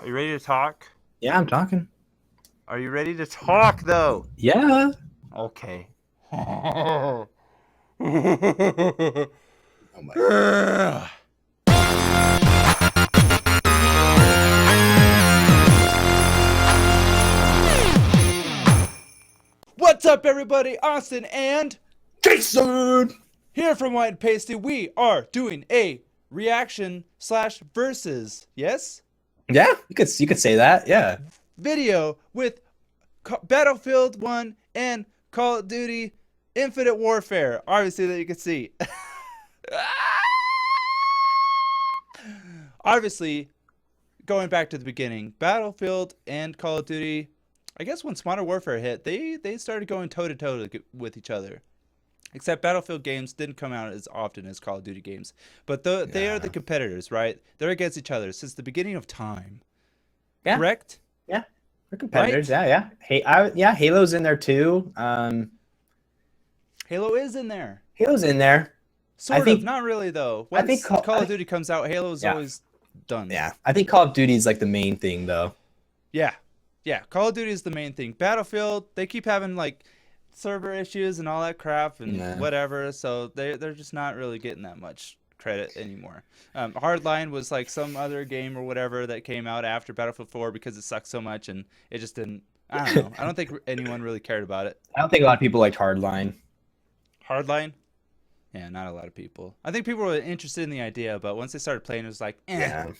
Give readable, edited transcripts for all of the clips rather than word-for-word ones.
Are you ready to talk? Yeah, I'm talking. Are you ready to talk, though? Yeah. Okay. Oh my. What's up, everybody? Austin and Jason! here from White and Pasty. We are doing a reaction slash versus, yes? Yeah, you could say that. Yeah. Video with Battlefield 1 and Call of Duty Infinite Warfare. Obviously, that you can see. Obviously, going back to the beginning, Battlefield and Call of Duty, I guess when Modern Warfare hit, they started going toe-to-toe with each other. Except Battlefield games didn't come out as often as Call of Duty games. But they are the competitors, right? They're against each other since the beginning of time. Yeah. Correct? Yeah. We're competitors. Right? Yeah. Yeah, Halo's in there too. Halo is in there. Halo's in there. Sort of. Not really, though. Once I think Call of Duty comes out, Halo's always done. Yeah. I think Call of Duty is like the main thing, though. Yeah. Yeah. Call of Duty is the main thing. Battlefield, they keep having, like, server issues and all that crap and whatever, so they're just not really getting that much credit anymore. Hardline was like some other game or whatever that came out after Battlefield 4 because it sucked so much and it just didn't. I don't know. I don't think anyone really cared about it. I don't think a lot of people liked Hardline. Hardline? Yeah, not a lot of people. I think people were interested in the idea, but once they started playing, it was like, Yeah.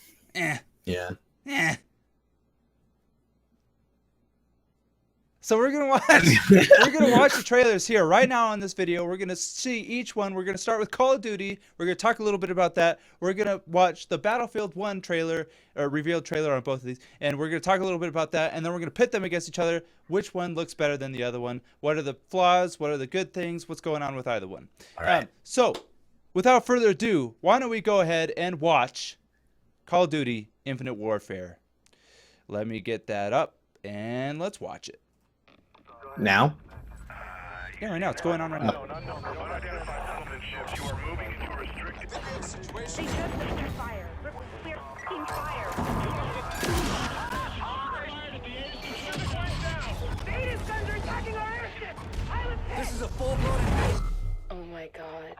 So we're gonna watch the trailers here right now on this video. We're gonna see each one. We're gonna start with Call of Duty. We're gonna talk a little bit about that. We're gonna watch the Battlefield 1 trailer, or revealed trailer on both of these, and we're gonna talk a little bit about that. And then we're gonna pit them against each other. Which one looks better than the other one? What are the flaws? What are the good things? What's going on with either one? All right. So, without further ado, why don't we go ahead and watch Call of Duty Infinite Warfare? Let me get that up, and let's watch it. Now? Yeah, right now. It's going on right now. This is a full-blown invasion. Oh my god.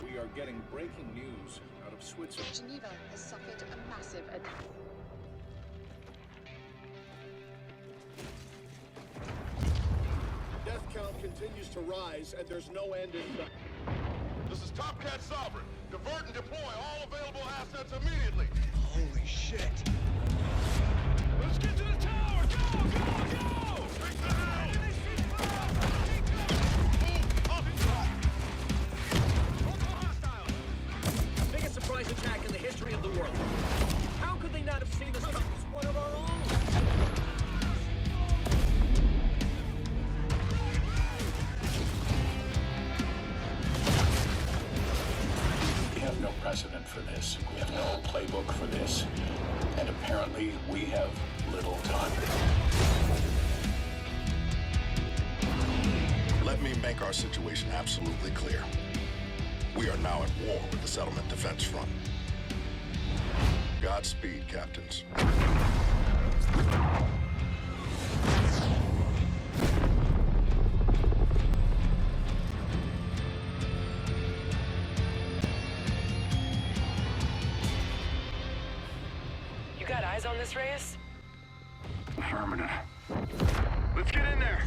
We are getting breaking news out of Switzerland. Geneva has suffered a massive attack. Death count continues to rise, and there's no end in sight. This is Top Cat Sovereign. Divert and deploy all available assets immediately. Holy shit. Let's get to the tower! Go, go, go! Break the house! Biggest surprise attack in the history of the world. How could they not have seen this coming? It's one of our own. We have no precedent for this. We have no playbook for this. And apparently, we have little time. Let me make our situation absolutely clear. We are now at war with the Settlement Defense Front. Godspeed, Captains. You got eyes on this, Reyes? Affirmative. Let's get in there!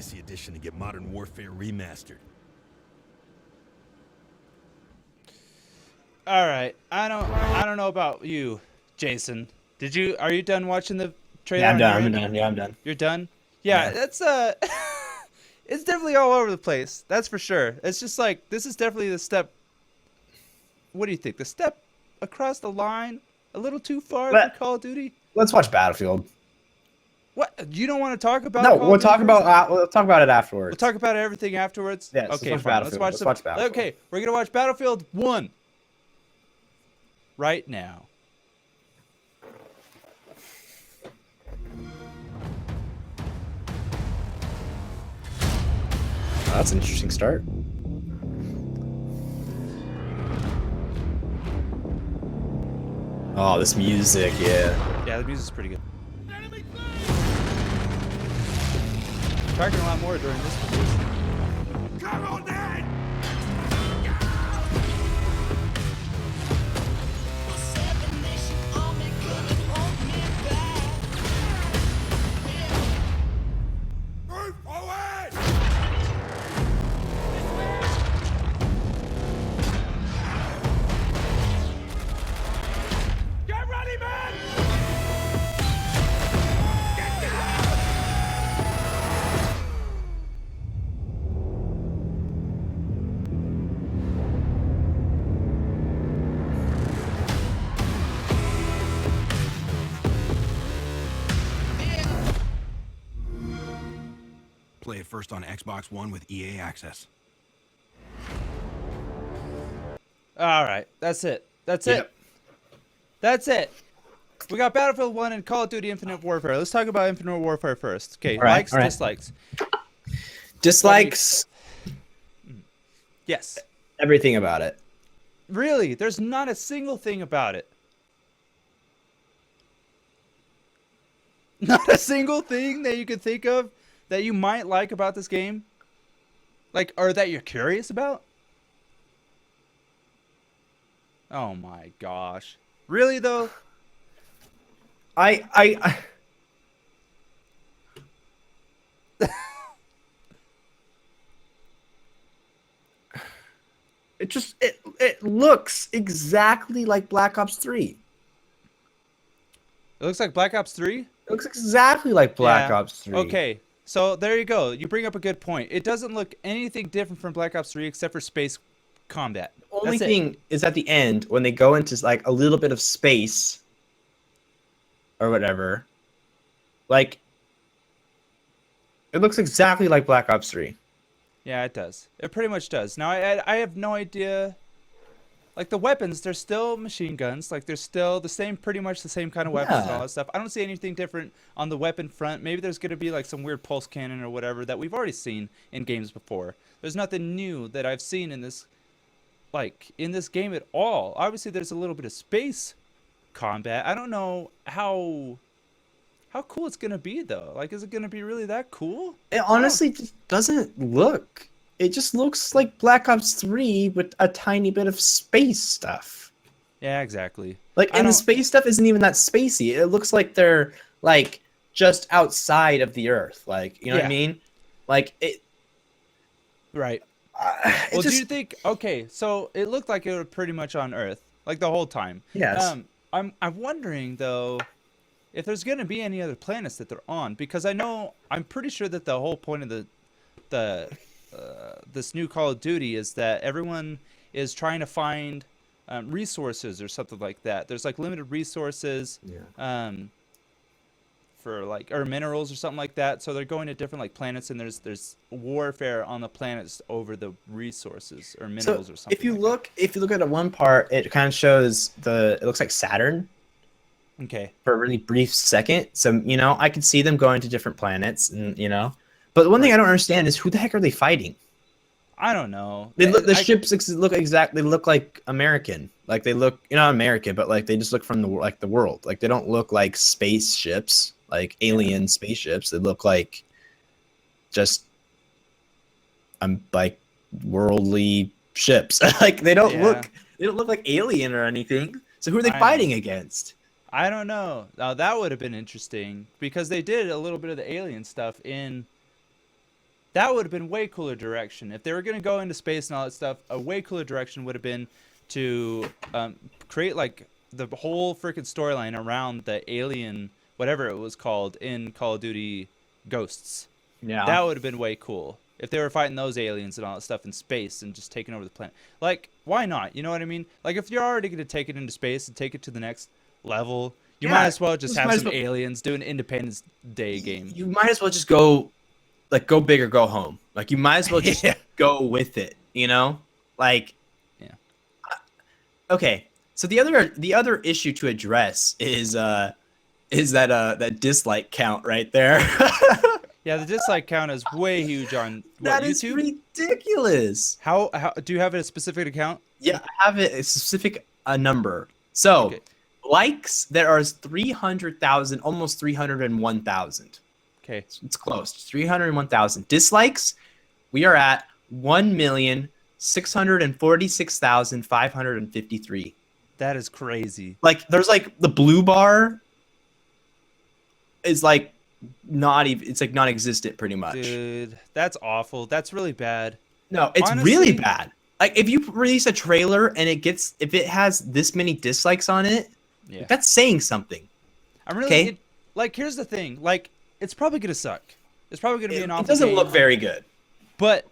Legacy Edition to get Modern Warfare remastered. All right. I don't know about you, Jason. Are you done watching the trailer? Yeah, I'm on done. your I'm end? done. Yeah, I'm done. You're done? Yeah, Yeah. that's it's definitely all over the place. That's for sure. It's just like this is definitely the step. What do you think? The step across the line a little too far But- for Call of Duty? Let's watch Battlefield. What? You don't want to talk about No, Call we'll of Duty talk first? about we'll talk about it afterwards. We'll talk about everything afterwards. Yes, let's Okay, watch fine. Battlefield. Let's watch Battlefield. Okay, we're gonna watch Battlefield 1 right now. Oh, that's an interesting start. Oh, this music, yeah. Yeah, the music's pretty good. Tracking a lot more during this one. Come on, then! Move forward! Get ready, man! Get down! Play it first on Xbox One with EA Access. All right, that's it. That's Yep. it. That's it. We got Battlefield 1 and Call of Duty Infinite Warfare. Let's talk about Infinite Warfare first. Okay, All right, likes, all right. dislikes. Dislikes Yes. everything about it. Really, there's not a single thing about it. Not a single thing that you could think of that you might like about this game? Like, or that you're curious about? Oh my gosh. Really though? I it looks exactly like Black Ops 3. It looks like Black Ops 3? It looks exactly like Black Yeah. Ops 3. Okay, so there you go. You bring up a good point. It doesn't look anything different from Black Ops 3 except for space combat. Only That's it. thing is at the end when they go into like a little bit of space or whatever, like it looks exactly like Black Ops 3. Yeah, it does. It pretty much does. Now, I have no idea. Like, the weapons, they're still machine guns. Like, they're still the same, pretty much the same kind of weapons and Yeah. all that stuff. I don't see anything different on the weapon front. Maybe there's going to be, like, some weird pulse cannon or whatever that we've already seen in games before. There's nothing new that I've seen in this, like, in this game at all. Obviously, there's a little bit of space combat. I don't know how cool it's going to be, though. Like, is it going to be really that cool? It honestly just doesn't look. It just looks like Black Ops 3 with a tiny bit of space stuff. Yeah, exactly. Like, I and the don't- space stuff isn't even that spacey. It looks like they're like just outside of the Earth. Like, you know what Yeah. I mean? Like it. Right. It Well, just, do you think? Okay, so it looked like it was pretty much on Earth, like the whole time. Yes. I'm wondering though, if there's gonna be any other planets that they're on, because I'm pretty sure that the whole point of this new Call of Duty is that everyone is trying to find resources or something like that. There's like limited resources. Yeah. For like or minerals or something like that, so they're going to different like planets, and there's warfare on the planets over the resources or minerals So or something. if you like look at one part, it kind of shows it looks like Saturn that. Okay, for a really brief second. So you know, I could see them going to different planets, and you know, but the one thing I don't understand is who the heck are they fighting? I don't know. They look, the I- ships look exactly. They look like American. Like they look, not American, but like they just look from the world. Like they don't look like spaceships, like alien spaceships. They look like just like worldly ships. Like they don't Yeah. look like alien or anything. So who are they I know. fighting against? I don't know. Now that would have been interesting because they did a little bit of the alien stuff in That would have been way cooler direction. If they were going to go into space and all that stuff, a way cooler direction would have been to create like the whole freaking storyline around the alien, whatever it was called in Call of Duty Ghosts. Yeah. That would have been way cool. If they were fighting those aliens and all that stuff in space and just taking over the planet. Like, why not? You know what I mean? Like, if you're already going to take it into space and take it to the next level, you Yeah, might as well just just have might as some well- aliens do an Independence Day game. You might as well just go big or go home. Like, you might as well just Yeah. go with it, you know? Like, Yeah. Okay. So the other issue to address is that dislike count right there. Yeah, the dislike count is way huge on That is YouTube. ridiculous. How do you have a specific account? Yeah, I have a specific number. So, Okay. likes, there are 300,000, almost 301,000. Okay. It's close. 301,000. Dislikes, we are at 1,646,553. That is crazy. Like, there's like the blue bar is like not even, it's like non-existent pretty much. Dude, that's awful. That's really bad. No, it's Honestly- really bad. Like, if you release a trailer and if it has this many dislikes on it, Yeah. that's saying something. I'm really Okay. like, here's the thing. Like, it's probably going to suck. It's probably going to be an awful It doesn't game, look very good. but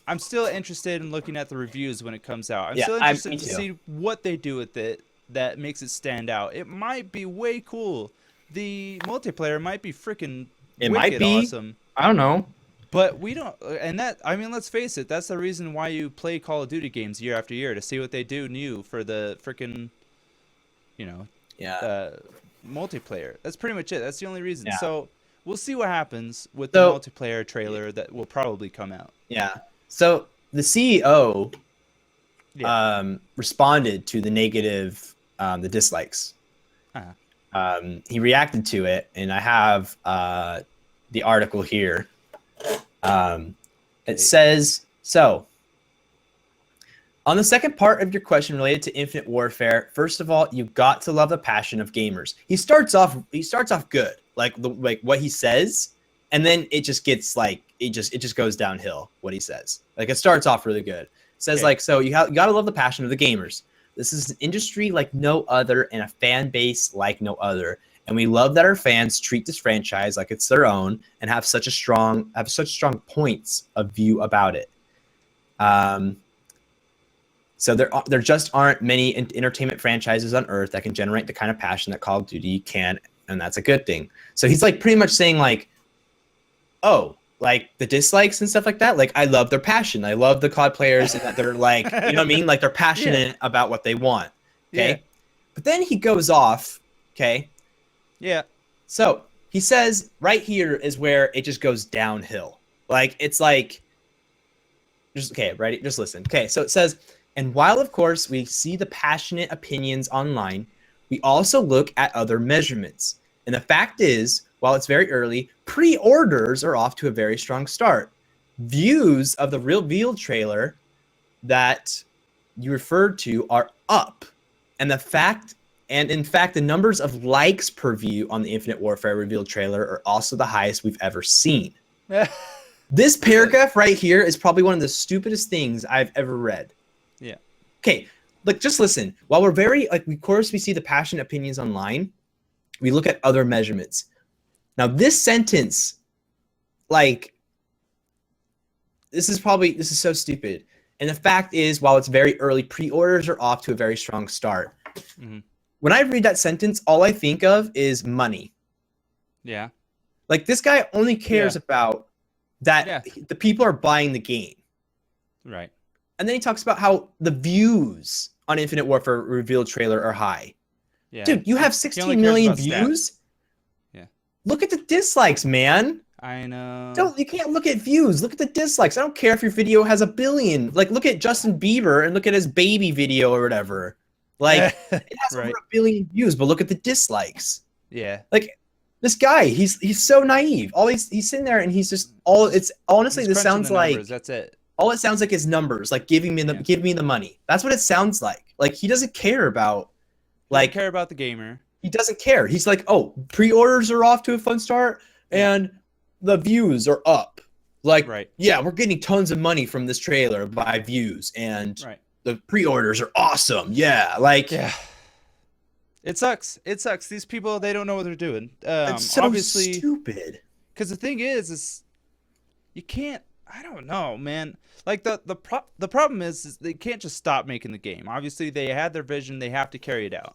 I'm still interested in looking at the reviews when it comes out. I'm Yeah, still me interested to too. see what they do with it that makes it stand out. It might be way cool. The multiplayer might be freaking It might wicked be. awesome. I don't know. But we don't, and that, I mean, let's face it, that's the reason why you play Call of Duty games year after year, to see what they do new for the freaking, you know, Yeah. multiplayer. That's pretty much it. That's the only reason. Yeah. So we'll see what happens with So- the multiplayer trailer that will probably come out. Yeah. So the CEO Yeah. responded to the negative, the dislikes. Uh-huh. He reacted to it, and I have the article here. It says, so, on the second part of your question related to Infinite Warfare, first of all, you got to love the passion of gamers. He starts off good, like what he says, and then it just gets like it just goes downhill what he says. Like, it starts off really good. It says Okay. like, so you got to love the passion of the gamers. This is an industry like no other and a fan base like no other. And we love that our fans treat this franchise like it's their own and have such strong points of view about it. So there just aren't many entertainment franchises on Earth that can generate the kind of passion that Call of Duty can, and that's a good thing. So he's like pretty much saying like, oh, like the dislikes and stuff like that. Like, I love their passion. I love the COD players and that they're like, you know what I mean? Like, they're passionate about what they want. Okay. Yeah. But then he goes off. Okay. Yeah. So he says right here is where it just goes downhill. Like, it's like, just okay, ready? Just listen. Okay, so it says, and while of course we see the passionate opinions online, we also look at other measurements. And the fact is, while it's very early, pre-orders are off to a very strong start. Views of the reveal trailer that you referred to are up. And in fact, the numbers of likes per view on the Infinite Warfare reveal trailer are also the highest we've ever seen. This paragraph right here is probably one of the stupidest things I've ever read. Yeah. Okay, like, just listen. While we're very, like, of course we see the passionate opinions online, we look at other measurements. Now, this sentence, like, this is so stupid. And the fact is, while it's very early, pre-orders are off to a very strong start. Mhm. When I read that sentence, all I think of is money. Yeah. Like, this guy only cares about that Yeah. the people are buying the game. Right. And then he talks about how the views on Infinite Warfare reveal trailer are high. Yeah. Dude, you have only 16 cares million about stats. views? Yeah. Look at the dislikes, man. I know. You can't look at views. Look at the dislikes. I don't care if your video has 1 billion. Like, look at Justin Bieber and look at his baby video or whatever. Like, it has over Right. 1 billion views, but look at the dislikes. Yeah. Like, this guy, he's so naive. He's sitting there and he's just honestly, He's this crunching sounds the like numbers, that's it. all it sounds like is numbers, like give me the money. That's what it sounds like. Like, he doesn't care about, Like, like, care about the gamer. he doesn't care. He's like, oh, pre-orders are off to a fun start and the views are up. Like, Right. yeah, we're getting tons of money from this trailer by views, and Right. the pre-orders are awesome. Yeah, like Yeah. It sucks. It sucks. These people, they don't know what they're doing. it's so Obviously, stupid. because the thing is you can't. I don't know, man. Like the problem is they can't just stop making the game. Obviously, they had their vision. They have to carry it out.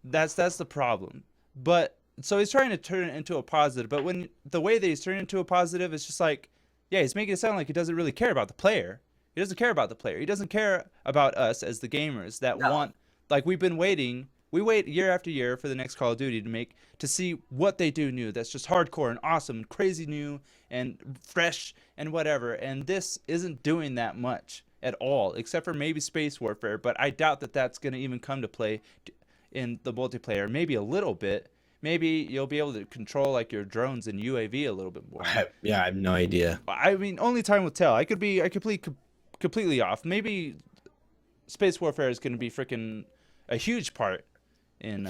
That's the problem. But so he's trying to turn it into a positive. But when the way that he's turning it into a positive, it's just like, yeah, he's making it sound like he doesn't really care about the player. He doesn't care about the player. He doesn't care about us as the gamers that want. Like, we've been waiting. We wait year after year for the next Call of Duty to see what they do new. That's just hardcore and awesome and crazy new and fresh and whatever. And this isn't doing that much at all, except for maybe Space Warfare. But I doubt that that's going to even come to play in the multiplayer. Maybe a little bit. Maybe you'll be able to control like your drones and UAV a little bit more. I have no idea. I mean, only time will tell. I could be completely off. Maybe Space Warfare is going to be freaking a huge part in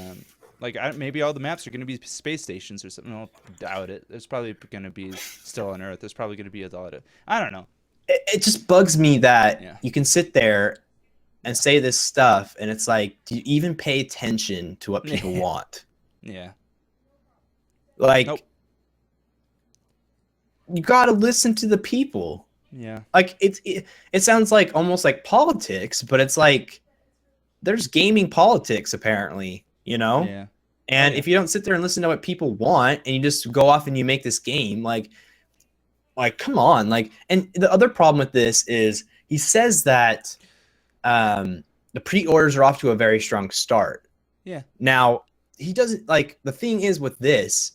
maybe all the maps are going to be space stations or something. I'll doubt it. There's probably going to be still on Earth. There's probably going to be a lot of, I don't know. It just bugs me that Yeah. you can sit there and say this stuff, and it's like, do you even pay attention to what people want? Yeah. Like, Nope. you got to listen to the people. Yeah. Like, it sounds like almost like politics, but it's like there's gaming politics apparently, you know? Yeah. And Oh, yeah. if you don't sit there and listen to what people want, and you just go off and you make this game, like come on. Like, and the other problem with this is he says that the pre-orders are off to a very strong start. Yeah. Now, he doesn't, like, the thing is with this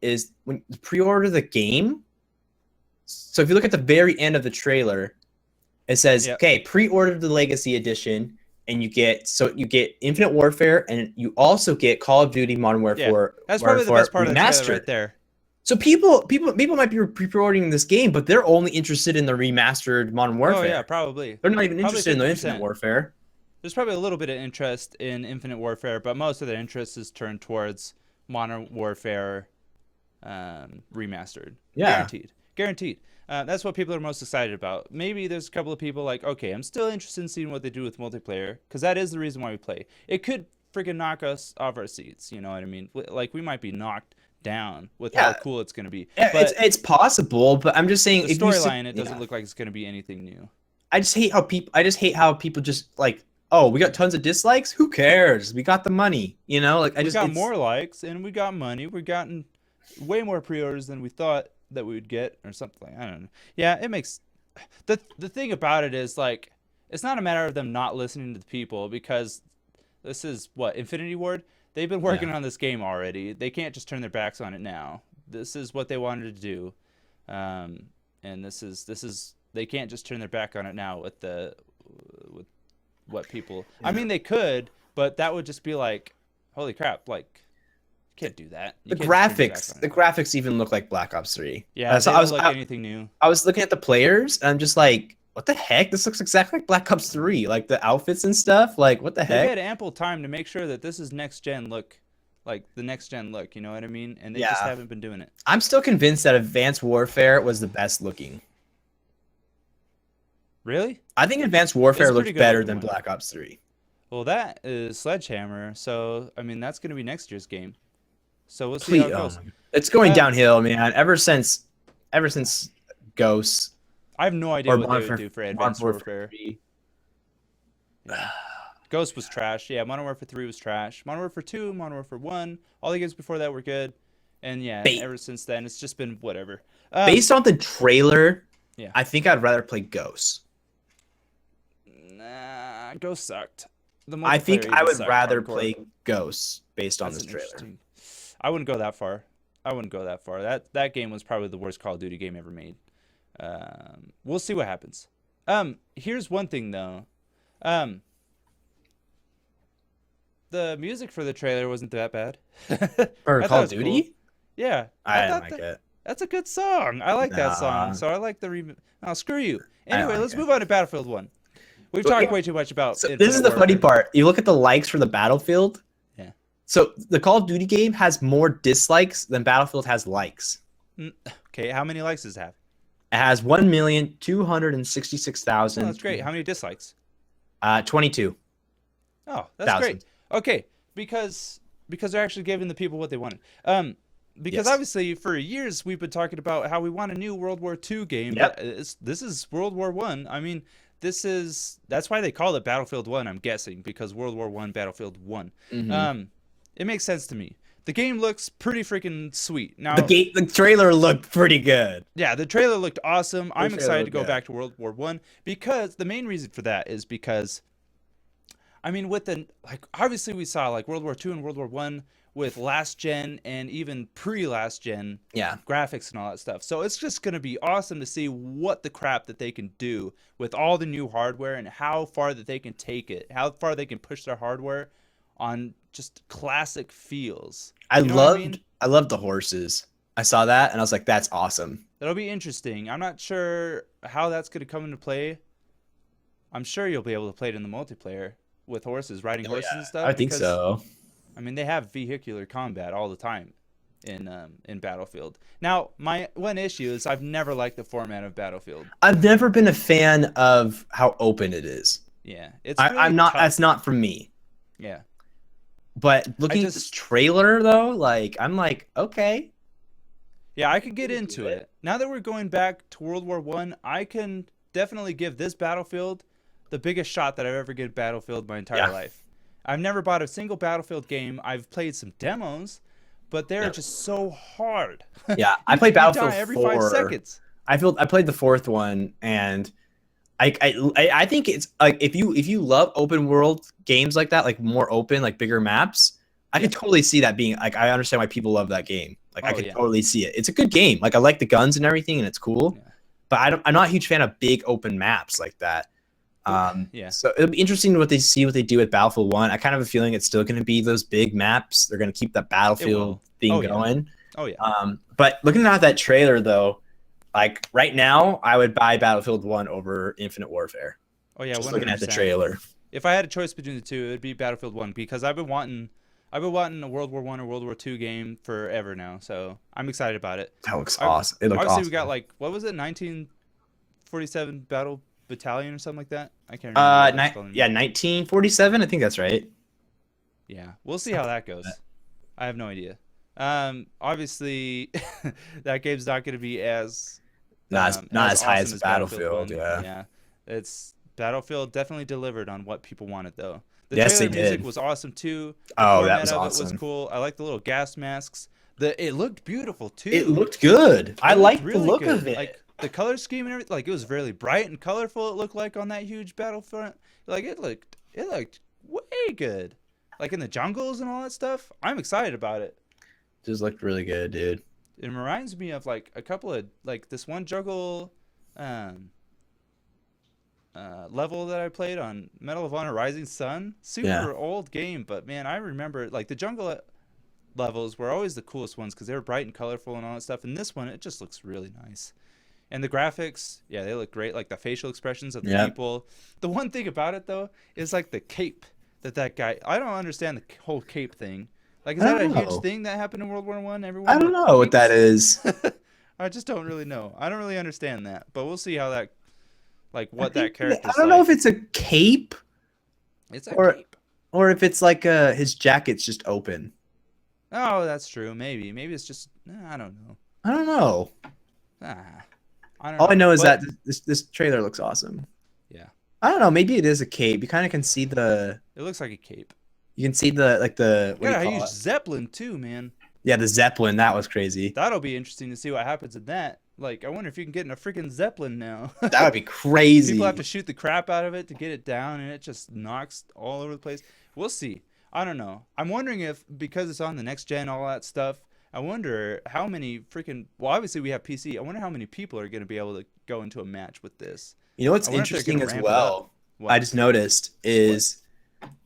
is when you pre-order the game. So if you look at the very end of the trailer, it says, Yep. okay, pre-order the Legacy Edition, and you get Infinite Warfare, and you also get Call of Duty Modern Warfare. That's probably the best part of the trailer Remastered. right there. So people might be pre-ordering this game, but they're only interested in the remastered Modern Warfare. Oh yeah, probably. They're not even Probably interested in the 50%. Infinite Warfare. There's probably a little bit of interest in Infinite Warfare, but most of their interest is turned towards Modern Warfare remastered. Yeah. Guaranteed. That's what people are most excited about. Maybe there's a couple of people like, okay, I'm still interested in seeing what they do with multiplayer, because that is the reason why we play. It could freaking knock us off our seats, you know what I mean? Like, we might be knocked down with how Yeah. cool it's going to be. Yeah, But it's possible, but I'm just saying the if you sit- storyline, it doesn't yeah. look like it's going to be anything new. I just hate how people just like, oh, we got tons of dislikes. Who cares? We got the money, you know. Like, We got it's- more likes and we got money. We've gotten way more pre-orders than we thought that we would get, or something. I don't know. Yeah, it makes the thing about it is, like, it's not a matter of them not listening to the people, because this is what, Infinity Ward. They've been working on this game already. They can't just turn their backs on it now. This is what they wanted to do, and this is they can't just turn their back on it now with what people. I mean, they could, but that would just be like, holy crap! Like, you can't do that. You the can't just turn your back graphics. on The it. graphics even look like Black Ops 3. Yeah, so they don't look anything new. I was looking at the players, and I'm just like, what the heck? This looks exactly like Black Ops 3. Like the outfits and stuff. Like, what the They heck? had ample time to make sure that this is next gen look, like the next gen look. You know what I mean? And they just Yeah. haven't been doing it. I'm still convinced that Advanced Warfare was the best looking. Really? I think Advanced Warfare It's looked pretty good better looking than one. Black Ops 3. Well, that is Sledgehammer. So I mean, that's going to be next year's game. So we'll see how it goes. It's going Uh, downhill, man. Ever since Ghosts I have no idea or what they Modern would do for Advanced Warfare. 3. Yeah. Ghost was trash. Yeah, Modern Warfare 3 was trash. Modern Warfare 2, Modern Warfare 1, all the games before that were good. And yeah, Ba- ever since then, it's just been whatever. Based on the trailer, Yeah. I think I'd rather play Ghosts. Nah, Ghost sucked. The I think multiplayer I even would sucked rather hardcore. play Ghosts based on That's this an trailer. interesting- I wouldn't go that far. That game was probably the worst Call of Duty game ever made. We'll see what happens. Here's one thing though. The music for the trailer wasn't that bad. Or I thought Call it of was cool. Duty? Yeah, I didn't thought like it. that's a good song. I like that Nah. song. So I like the Oh, screw you. I don't Anyway, like let's it. move on to Battlefield 1. We've So, talked yeah. way too much about So Infinite this is the funny Warfare. part. You look at the likes for the Battlefield. Yeah. So the Call of Duty game has more dislikes than Battlefield has likes. Okay, how many likes does it have? It has 1,266,000. Oh, that's great. How many dislikes? 22. Oh, that's Thousand. great. Okay, because they're actually giving the people what they wanted. Because Yes. obviously for years we've been talking about how we want a new World War II game. Yep. But this is World War One. I mean, that's why they call it Battlefield 1, I'm guessing, because World War 1 Battlefield 1. Mhm. It makes sense to me. The game looks pretty freaking sweet. Now, The trailer looked pretty good. yeah, the trailer looked awesome. I'm trailer excited to looked go good. back to World War 1 because the main reason for that is because I mean, with the obviously we saw like World War II and World War 1 with last gen and even pre-last gen Yeah. graphics and all that stuff. So it's just going to be awesome to see what the crap that they can do with all the new hardware and how far that they can take it, how far they can push their hardware on just classic feels. I You know what I loved mean? I loved the horses. I saw that and I was like, that's awesome. That'll be interesting. I'm not sure how that's going to come into play. I'm sure you'll be able to play it in the multiplayer with horses, riding horses and stuff. I think because, so. I mean, they have vehicular combat all the time in Battlefield. Now, my one issue is I've never liked the format of Battlefield. I've never been a fan of how open it is. Yeah, it's really I'm not. tough. That's not for me. Yeah, But looking at this just- trailer though, like I'm like, okay. yeah, I could get into it. Now that we're going back to World War 1, I can definitely give this Battlefield the biggest shot that I've ever given Battlefield my entire Yeah. life. I've never bought a single Battlefield game. I've played some demos, but they're Yeah. just so hard. Yeah, I played You die Battlefield every 4. 5 seconds. I played the fourth one, and I think it's like if you love open world games like that, like more open, like bigger maps, I can totally see that being like I understand why people love that game. Like I Oh, can yeah. totally see it. It's a good game. Like I like the guns and everything, and it's cool. Yeah. But I'm not a huge fan of big open maps like that. Yeah. So it'll be interesting what they do with Battlefield 1. I kind of have a feeling it's still going to be those big maps. They're going to keep that Battlefield thing Oh, yeah. going. Oh yeah. But looking at that trailer though, like right now, I would buy Battlefield 1 over Infinite Warfare. Oh yeah. Just looking at the 100%. trailer. If I had a choice between the two, it would be Battlefield 1 because I've been wanting a World War 1 or World War 2 game forever now. So I'm excited about it. That looks I- awesome. It looks Obviously, awesome. we got like what was it, 1947 Battle Battalion or something like that. I can't remember. what it's called. 1947. I think that's right. Yeah, we'll see how that goes. I have no idea. Obviously, that game's not going to be as Not as high awesome as Battlefield. 1. Yeah. Yeah, it's Battlefield definitely delivered on what people wanted though. The Yes, trailer they music did. was awesome too. The Oh, format that was of it was awesome. cool. I like the little gas masks. It looked beautiful too. It looked good. I It looked like the really look good. of it. Like the color scheme and everything. Like it was really bright and colorful. It looked like on that huge battlefront. Like it looked way good. Like in the jungles and all that stuff. I'm excited about it. Just looked really good, dude. It reminds me of like a couple of like this one jungle level that I played on Medal of Honor Rising Sun. Super Yeah. old game, but man, I remember like the jungle levels were always the coolest ones because they were bright and colorful and all that stuff. And this one, it just looks really nice. And the graphics, yeah, they look great. Like the facial expressions of the Yeah. people. The one thing about it though is like the cape that guy. I don't understand the whole cape thing. Like, is I that a don't huge know. thing that happened in World War One? Everyone. I don't wore know what that capes? is. I just don't really know. I don't really understand that, but we'll see how that, like, what I that think- character. I don't know if it's a cape it's a or- cape. or if it's like his jacket's just open. Oh, that's true. Maybe it's just. I don't know. I don't know. I don't All I know is But- that this trailer looks awesome. Yeah, I don't know. Maybe it is a cape. You kind of can see the. it looks like a cape. You can see the like the. What Yeah, do you I call use it? Zeppelin too, man. Yeah, the Zeppelin. That was crazy. That'll be interesting to see what happens in that. Like, I wonder if you can get in a freaking Zeppelin now. That would be crazy. People have to shoot the crap out of it to get it down, and it just knocks all over the place. We'll see. I don't know. I'm wondering if, because it's on the next gen, all that stuff, I wonder how many freaking. Well, obviously we have PC. I wonder how many people are going to be able to go into a match with this. You know what's I wonder if they're interesting gonna as ramp it well? up. What? I just noticed is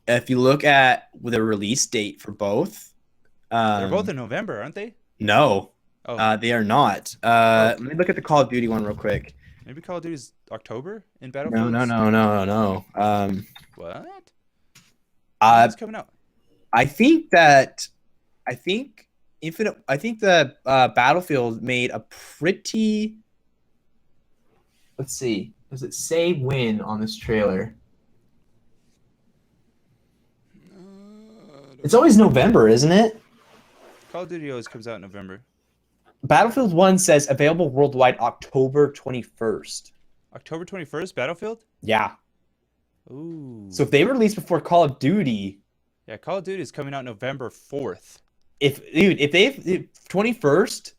if you look at the release date for both. They're both in November, aren't they? No, Oh, they are not. Let me look at the Call of Duty one real quick. maybe Call of Duty's October in No, Battlefield. no. What? Uh, It's coming out. I think the Battlefield made a pretty Let's see. Does it say when on this trailer? It's always November, isn't it? Call of Duty always comes out in November. Battlefield 1 says available worldwide October 21st. October 21st, Battlefield? Yeah. Ooh. So if they release before Call of Duty, Yeah, Call of Duty is coming out November 4th. if 21st,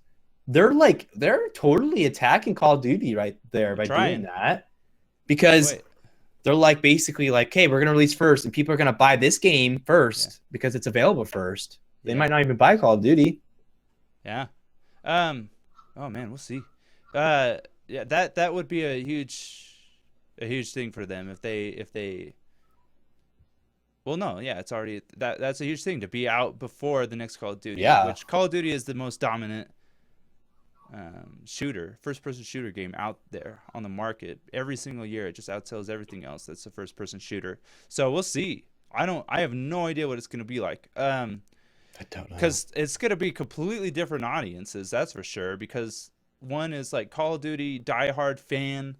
they're totally attacking Call of Duty right there by Trying. doing that. Because Wait. they're like basically like, hey, we're gonna release first, and people are gonna buy this game first because it's available first. They might not even buy Call of Duty. Yeah. Oh man, we'll see. Yeah, that would be a huge thing for them if they. Well, no, yeah, it's already that's a huge thing to be out before the next Call of Duty. Yeah. Which Call of Duty is the most dominant first-person shooter game out there on the market. Every single year, it just outsells everything else that's a first-person shooter. So we'll see. I have no idea what it's gonna be like. I don't know. Because it's going to be completely different audiences, that's for sure. Because one is like Call of Duty diehard fan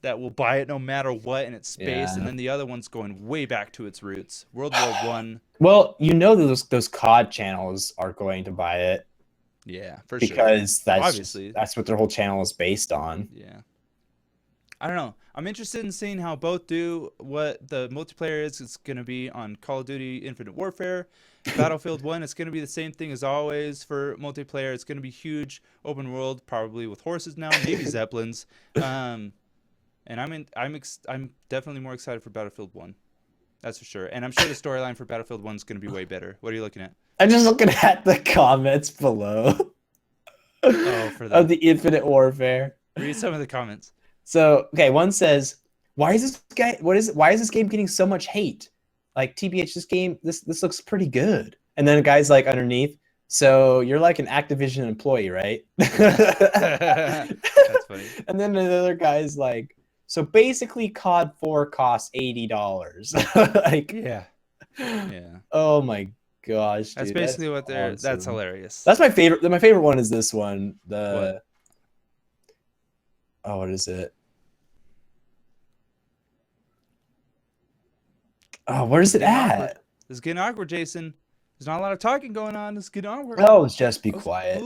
that will buy it no matter what in its space, Yeah. and then the other one's going way back to its roots. World War One, Well, you know those COD channels are going to buy it yeah, for sure. because Obviously. that's what their whole channel is based on. Yeah, I don't know. I'm interested in seeing how both do. What the multiplayer is. It's going to be on Call of Duty Infinite Warfare. Battlefield 1, it's going to be the same thing as always for multiplayer. It's going to be huge open world, probably with horses now, maybe zeppelins. And I'm definitely more excited for Battlefield 1. That's for sure. And I'm sure the storyline for Battlefield 1 is going to be way better. What are you looking at? I'm just looking at the comments below Oh, for of that. the Infinite Warfare. Read some of the comments. So, okay, one says, why is this game getting so much hate? Like, TBH, this looks pretty good. And then a guy's like underneath, so you're like an Activision employee, right? That's funny. And then another guy's like, so basically COD 4 costs $80. Like, Yeah. Yeah. oh my gosh, That's dude, basically what they're. That's awesome. hilarious. That's my favorite. My favorite one is this one. What? Oh, what is it? Oh, where is it Awkward. at? This is getting awkward, Jason. There's not a lot of talking going on. It's getting awkward. Oh, just be quiet.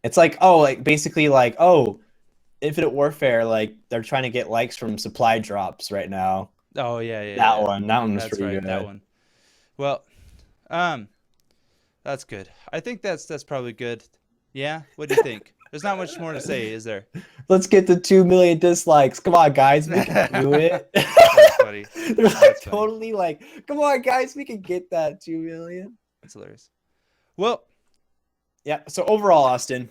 It's like, oh, like basically like, oh, Infinite Warfare, like they're trying to get likes from supply drops right now. Oh yeah. That one was That's pretty right. good. That one. Well, that's good. I think that's probably good. Yeah. What do you think? There's not much more to say, is there? Let's get to 2 million dislikes. Come on, guys, we can do it. That's funny. They're like That's funny. totally like, come on, guys, we can get that 2 million. That's hilarious. Well, Yeah. So overall, Austin.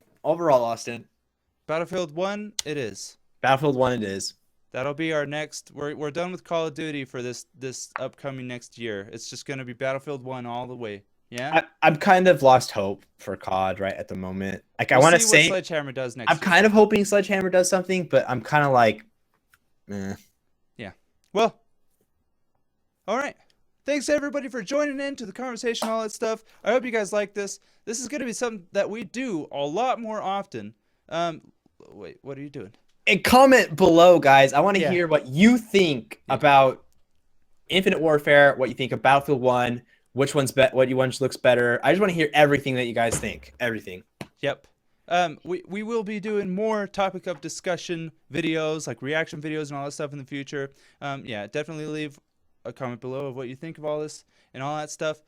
Battlefield 1, it is. Battlefield 1 it is. That'll be our next. We're done with Call of Duty for this upcoming next year. It's just gonna be Battlefield 1 all the way. Yeah. I'm kind of lost hope for COD right at the moment. Like I We'll want to see what say, Sledgehammer does next I'm year. kind of hoping Sledgehammer does something, but I'm kind of like, eh. Well, all right. Thanks everybody for joining in to the conversation, all that stuff. I hope you guys like this. This is going to be something that we do a lot more often. Wait, what are you doing? And comment below, guys. I want to Yeah. hear what you think about Infinite Warfare, what you think of Battlefield 1, which one looks better. I just want to hear everything that you guys think. Everything. Yep. We will be doing more topic of discussion videos, like reaction videos and all that stuff in the future. Yeah, definitely leave a comment below of what you think of all this and all that stuff.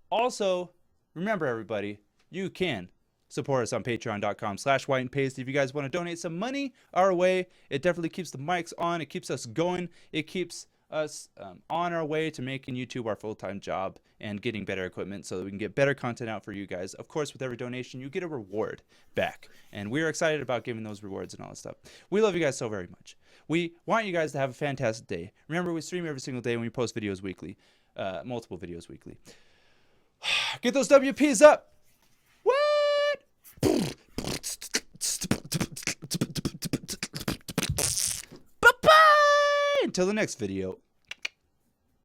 Also, remember everybody, you can support us on patreon.com/whiteandpasty. If you guys want to donate some money our way, it definitely keeps the mics on. It keeps us going. It keeps us on our way to making YouTube our full-time job and getting better equipment so that we can get better content out for you guys. Of course, with every donation, you get a reward back. And we're excited about giving those rewards and all that stuff. We love you guys so very much. We want you guys to have a fantastic day. Remember, we stream every single day and we post videos weekly, multiple videos weekly. Get those WPs up. What? Bye-bye. Until the next video.